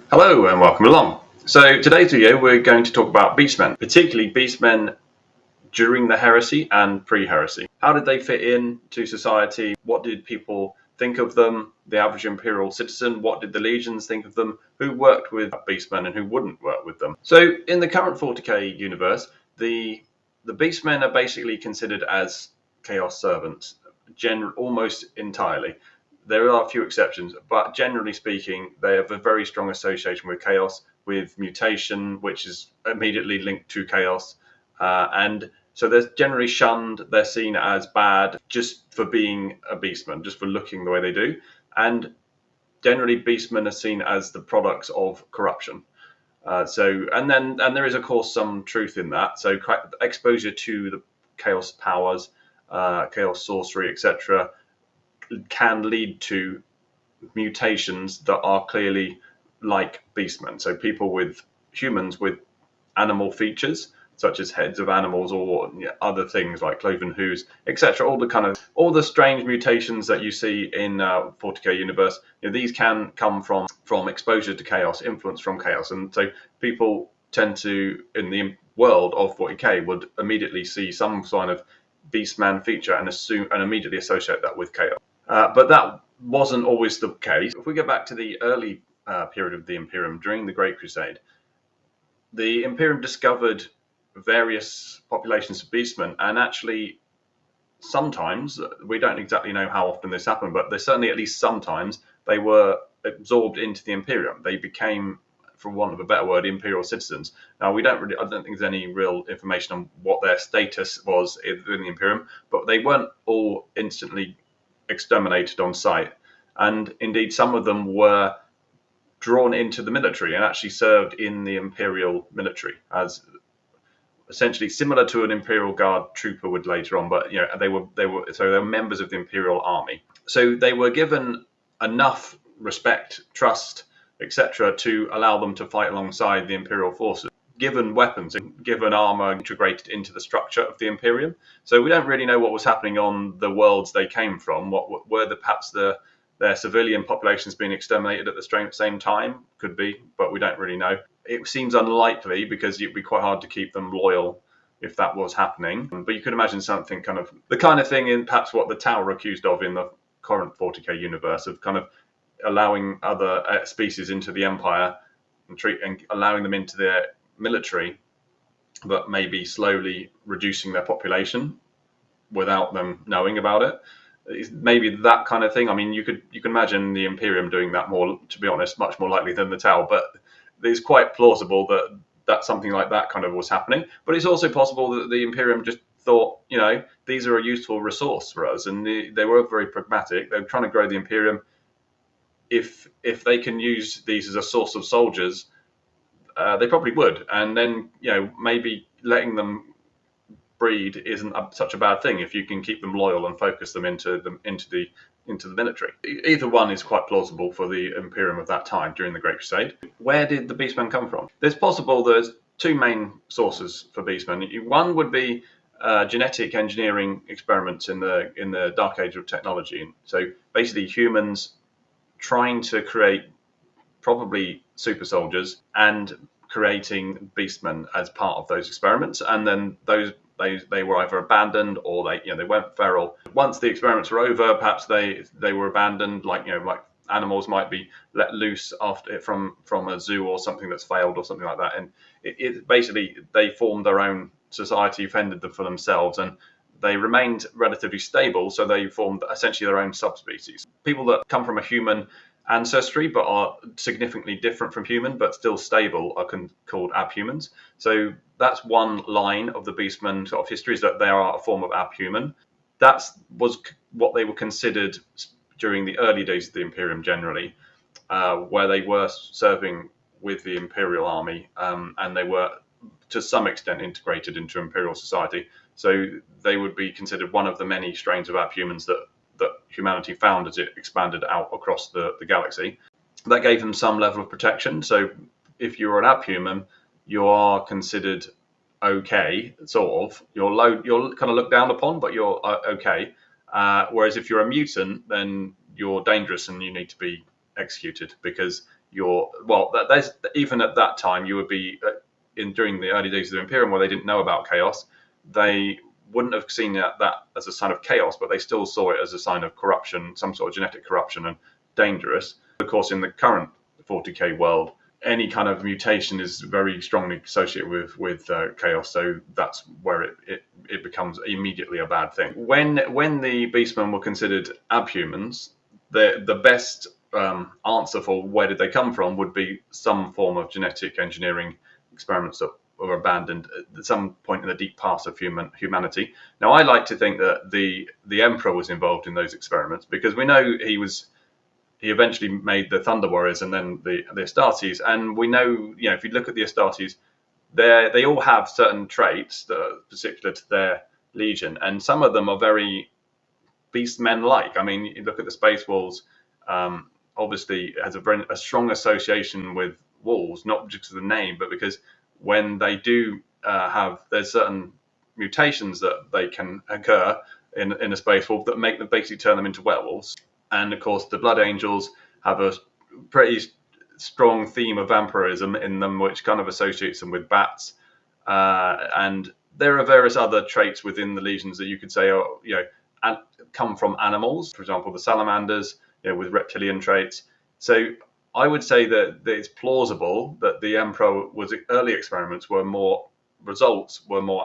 Hello and welcome along. So today's video we're going to talk about beastmen, particularly beastmen during the heresy and pre-heresy. How did they fit in to society? What did people think of them? The average imperial citizen, what did the legions think of them? Who worked with beastmen and who wouldn't work with them? So in the current 40k universe, the beastmen are basically considered as chaos servants, almost entirely. There are a few exceptions, but generally speaking, they have a very strong association with chaos, with mutation, which is immediately linked to chaos. And so they're generally shunned. They're seen as bad just for being a beastman, just for looking the way they do. And generally, beastmen are seen as the products of corruption. And there is of course some truth in that. So exposure to the chaos powers, chaos sorcery, etc., can lead to mutations that are clearly like beastmen. So humans with animal features such as heads of animals or other things like cloven hooves, etc. All the strange mutations that you see in 40k universe. These can come from exposure to chaos, influence from chaos, and so people tend to, in the world of 40k, would immediately see some sign of beastman feature and immediately associate that with chaos. But that wasn't always the case. If we go back to the early period of the Imperium during the Great Crusade, the Imperium discovered various populations of beastmen, and actually sometimes, we don't exactly know how often this happened, but they certainly, at least sometimes, they were absorbed into the Imperium. They became, for want of a better word, imperial citizens. Now, I don't think there's any real information on what their status was in the Imperium, but they weren't all instantly exterminated on sight. And indeed, some of them were drawn into the military and actually served in the imperial military as essentially similar to an imperial guard trooper would later on. But they were members of the imperial army. So they were given enough respect, trust, etc., to allow them to fight alongside the imperial forces, given weapons, given armor integrated into the structure of the Imperium. So we don't really know what was happening on the worlds they came from. What were perhaps their civilian populations being exterminated at the same time? Could be, but we don't really know. It seems unlikely because it'd be quite hard to keep them loyal if that was happening. But you could imagine something the kind of thing in perhaps what the Tau are accused of in the current 40k universe, of kind of allowing other species into the Empire and allowing them into their military, but maybe slowly reducing their population without them knowing about it. Maybe that kind of thing. I mean, you can imagine the Imperium doing that more, to be honest, much more likely than the Tau, but it's quite plausible that something like that kind of was happening. But it's also possible that the Imperium just thought, these are a useful resource for us, and they were very pragmatic. They were trying to grow the Imperium. If they can use these as a source of soldiers, they probably would, and then maybe letting them breed isn't such a bad thing if you can keep them loyal and focus them into the military. Either one is quite plausible for the Imperium of that time during the Great Crusade. Where did the beastmen come from? There's two main sources for beastmen. One would be genetic engineering experiments in the dark age of technology. So basically, humans trying to create probably super soldiers and creating beastmen as part of those experiments, and then they were either abandoned or they went feral. Once the experiments were over, perhaps they were abandoned, like animals might be let loose after from a zoo or something that's failed or something like that, and it basically they formed their own society, fended them for themselves, and they remained relatively stable, so they formed essentially their own subspecies. People that come from a human ancestry but are significantly different from human but still stable are called abhumans. So that's one line of the beastmen sort of history, is that they are a form of abhuman. That was what they were considered during the early days of the Imperium generally, where they were serving with the Imperial army, and they were to some extent integrated into Imperial society. So they would be considered one of the many strains of abhumans that humanity found as it expanded out across the galaxy. That gave them some level of protection. So if you're an abhuman, you are considered okay, sort of. You're kind of looked down upon, but you're okay. Whereas if you're a mutant, then you're dangerous and you need to be executed because there's even at that time you would be in during the early days of the Imperium where they didn't know about chaos. They wouldn't have seen that as a sign of chaos, but they still saw it as a sign of corruption, some sort of genetic corruption, and dangerous. Of course, in the current 40k world, any kind of mutation is very strongly associated with chaos, so that's where it becomes immediately a bad thing. When the beastmen were considered abhumans, the best answer for where did they come from would be some form of genetic engineering experiments that were abandoned at some point in the deep past of humanity. Now, I like to think that the Emperor was involved in those experiments because we know he eventually made the Thunder Warriors and then the Astartes, and we know, if you look at the Astartes, they all have certain traits that are particular to their legion, and some of them are very beastmen-like. I mean, you look at the Space Wolves. Obviously, it has a strong association with wolves, not just the name, but because when they do there's certain mutations that they can occur in a space wolf that make them basically turn them into werewolves. And of course, the Blood Angels have a pretty strong theme of vampirism in them, which kind of associates them with bats. And there are various other traits within the legions that you could say come from animals. For example, the salamanders, with reptilian traits. So I would say that it's plausible that the Emperor early experiments were more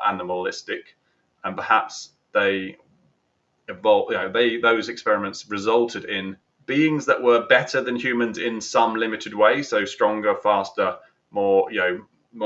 animalistic, and perhaps they evolved. Those experiments resulted in beings that were better than humans in some limited way, so stronger, faster, more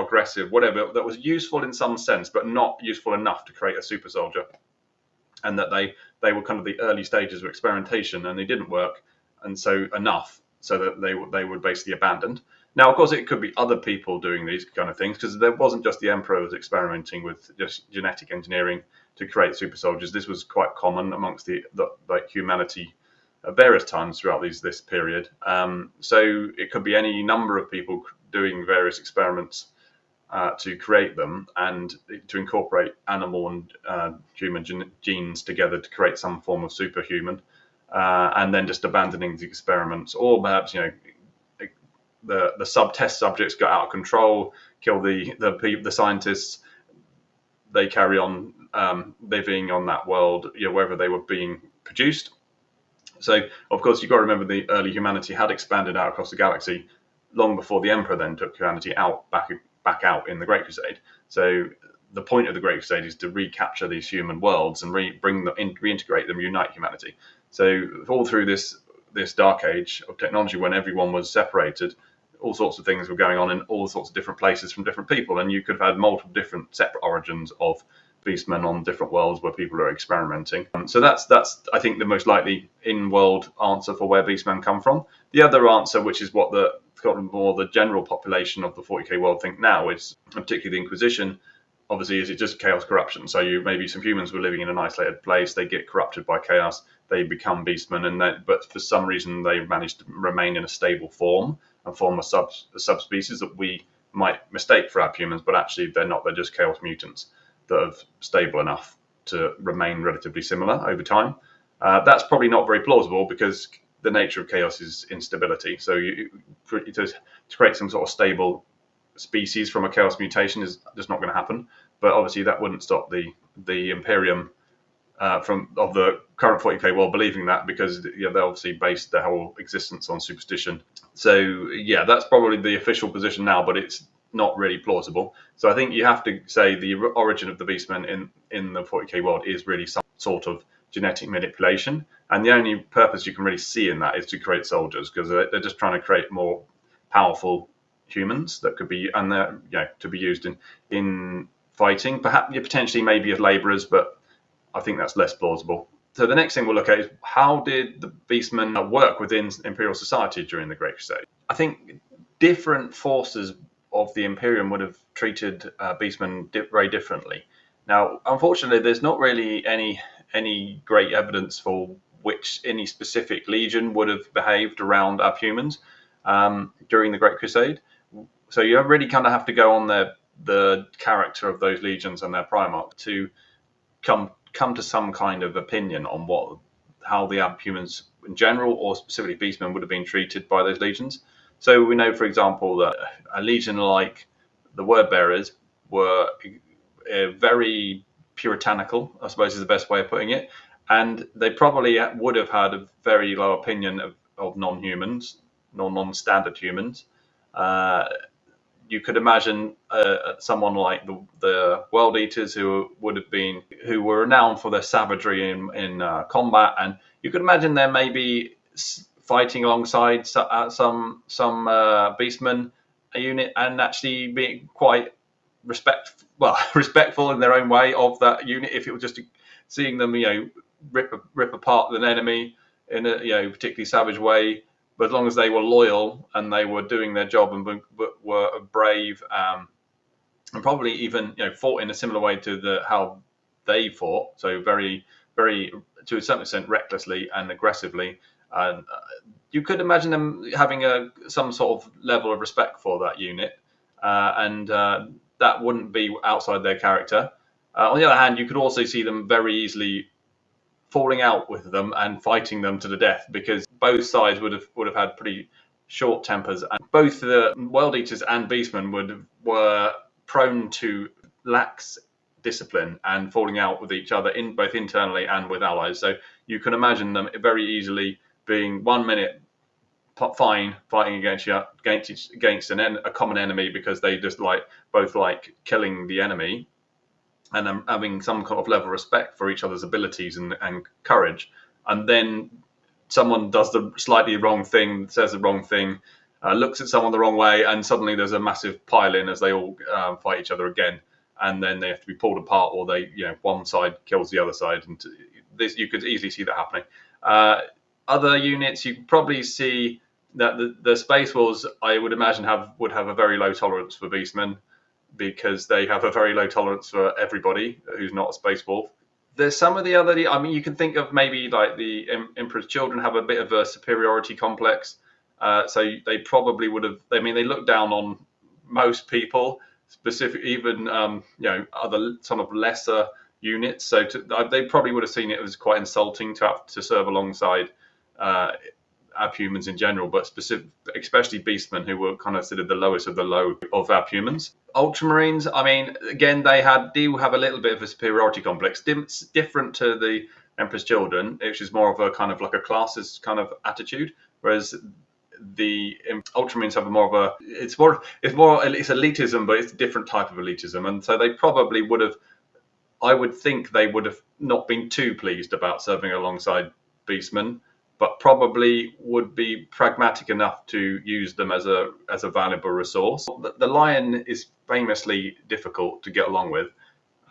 aggressive, whatever, that was useful in some sense, but not useful enough to create a super soldier. And that they were kind of the early stages of experimentation, and they didn't work, and so enough so that they were basically abandoned. Now, of course, it could be other people doing these kind of things, because there wasn't just the Emperor who was experimenting with just genetic engineering to create super soldiers. This was quite common amongst the humanity at various times throughout this period. So it could be any number of people doing various experiments to create them and to incorporate animal and human genes together to create some form of superhuman, and then just abandoning the experiments, or perhaps the test subjects got out of control, kill the scientists. They carry on living on that world, wherever they were being produced. So, of course, you've got to remember the early humanity had expanded out across the galaxy long before the Emperor then took humanity back out in the Great Crusade. So the point of the Great Crusade is to recapture these human worlds and reintegrate them, unite humanity. So all through this dark age of technology, when everyone was separated, all sorts of things were going on in all sorts of different places from different people, and you could have had multiple different separate origins of beastmen on different worlds where people are experimenting. So that's I think the most likely in-world answer for where beastmen come from. The other answer, which is what the general population of the 40k world think now, is particularly the Inquisition. Obviously, is it just chaos corruption? So maybe some humans were living in an isolated place, they get corrupted by chaos, they become beastmen, but for some reason they manage to remain in a stable form and form a subspecies that we might mistake for abhumans, but actually they're not. They're just chaos mutants that are stable enough to remain relatively similar over time. That's probably not very plausible because the nature of chaos is instability. So to create some sort of stable species from a chaos mutation is just not going to happen. But obviously that wouldn't stop the Imperium of the current 40k world believing that, because they obviously based their whole existence on superstition. So that's probably the official position now, but it's not really plausible. So I think you have to say the origin of the beastmen in the 40k world is really some sort of genetic manipulation, and the only purpose you can really see in that is to create soldiers, because they're just trying to create more powerful humans that could be to be used in fighting, perhaps potentially maybe as laborers, but I think that's less plausible. So the next thing we'll look at is how did the beastmen work within Imperial society during the Great Crusade. I think different forces of the Imperium would have treated beastmen very differently. Now, unfortunately, there's not really any great evidence for which any specific legion would have behaved around abhumans during the Great Crusade. So you really kind of have to go on the character of those legions and their primarchs to come to some kind of opinion on how the abhumans in general, or specifically beastmen, would have been treated by those legions. So we know, for example, that a legion like the word bearers were very puritanical, I suppose is the best way of putting it, and they probably would have had a very low opinion of non-humans, non-standard humans. Uh, you could imagine someone like the World Eaters, who were renowned for their savagery in combat, and you could imagine them maybe fighting alongside some beastmen unit and actually being quite respectful in their own way of that unit. If it was just seeing them, rip apart an enemy in a particularly savage way, but as long as they were loyal and they were doing their job and were brave, and probably even fought in a similar way to how they fought, so very to a certain extent recklessly and aggressively. And you could imagine them having some sort of level of respect for that unit, and that wouldn't be outside their character. On the other hand, you could also see them very easily falling out with them and fighting them to the death, because both sides would have had pretty short tempers, and both the World Eaters and Beastmen were prone to lax discipline and falling out with each other in both internally and with allies. So you can imagine them very easily being 1 minute fine fighting against a common enemy because they just both like killing the enemy, and having some kind of level of respect for each other's abilities and courage. And then someone does the slightly wrong thing, says the wrong thing, looks at someone the wrong way, and suddenly there's a massive pile-in as they all fight each other again, and then they have to be pulled apart, or one side kills the other side, and this you could easily see that happening. Other units, you could probably see that the Space Wolves, I would imagine, would have a very low tolerance for beastmen, because they have a very low tolerance for everybody who's not a space wolf. There's some of the other, I mean, you can think of maybe like the Emperor's Children have a bit of a superiority complex. So they probably would have, I mean, they look down on most people, even, other some of lesser units. So they probably would have seen it as quite insulting to have to serve alongside abhumans in general, but especially beastmen, who were kind of considered the lowest of the low of abhumans. Ultramarines, I mean, again, they do have a little bit of a superiority complex, different to the Emperor's Children, which is more of a kind of like a classes kind of attitude, whereas the Ultramarines have more of a it's elitism, but it's a different type of elitism, and so they probably would have. I would think they would have not been too pleased about serving alongside beastmen, but probably would be pragmatic enough to use them as a valuable resource. The Lion is famously difficult to get along with,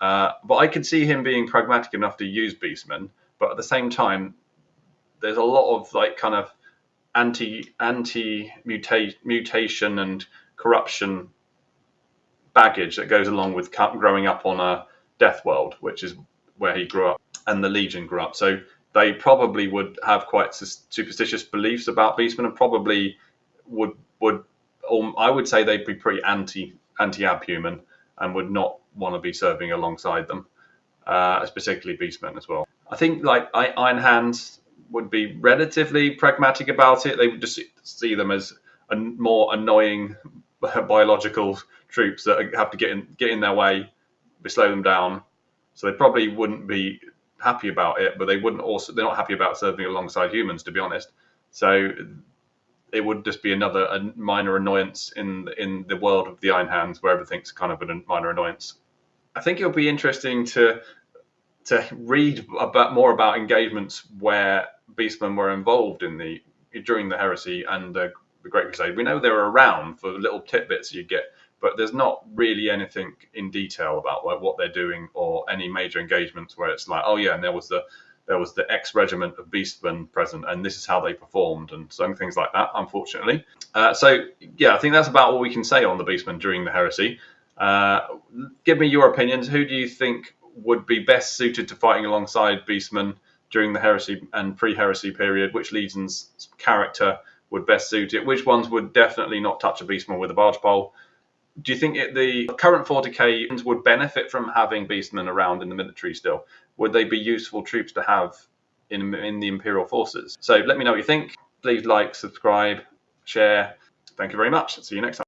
but I could see him being pragmatic enough to use beastmen. But at the same time, there's a lot of like kind of anti mutation and corruption baggage that goes along with growing up on a Death World, which is where he grew up and the Legion grew up. So they probably would have quite superstitious beliefs about beastmen, and probably would I would say they'd be pretty anti-abhuman and would not want to be serving alongside them, particularly beastmen as well. I think like Iron Hands would be relatively pragmatic about it. They would just see them as more annoying biological troops that have to get in their way, slow them down. So they probably wouldn't be happy about it, but they're not happy about serving alongside humans, to be honest. So it would just be a minor annoyance in the world of the Iron Hands, where everything's kind of a minor annoyance. I think it'll be interesting to read more about engagements where beastmen were involved during the heresy and the Great Crusade. We know they were around for little tidbits you get, but there's not really anything in detail about what they're doing, or any major engagements where it's like, oh yeah, and there was the X regiment of beastmen present, and this is how they performed, and some things like that, unfortunately. So yeah, I think that's about all we can say on the beastmen during the heresy. Give me your opinions. Who do you think would be best suited to fighting alongside beastmen during the heresy and pre-heresy period? Which legions' character would best suit it? Which ones would definitely not touch a beastman with a barge pole? Do you think the current 40k would benefit from having beastmen around in the military still? Would they be useful troops to have in the Imperial forces? So let me know what you think. Please like, subscribe, share, Thank you very much. See you next time.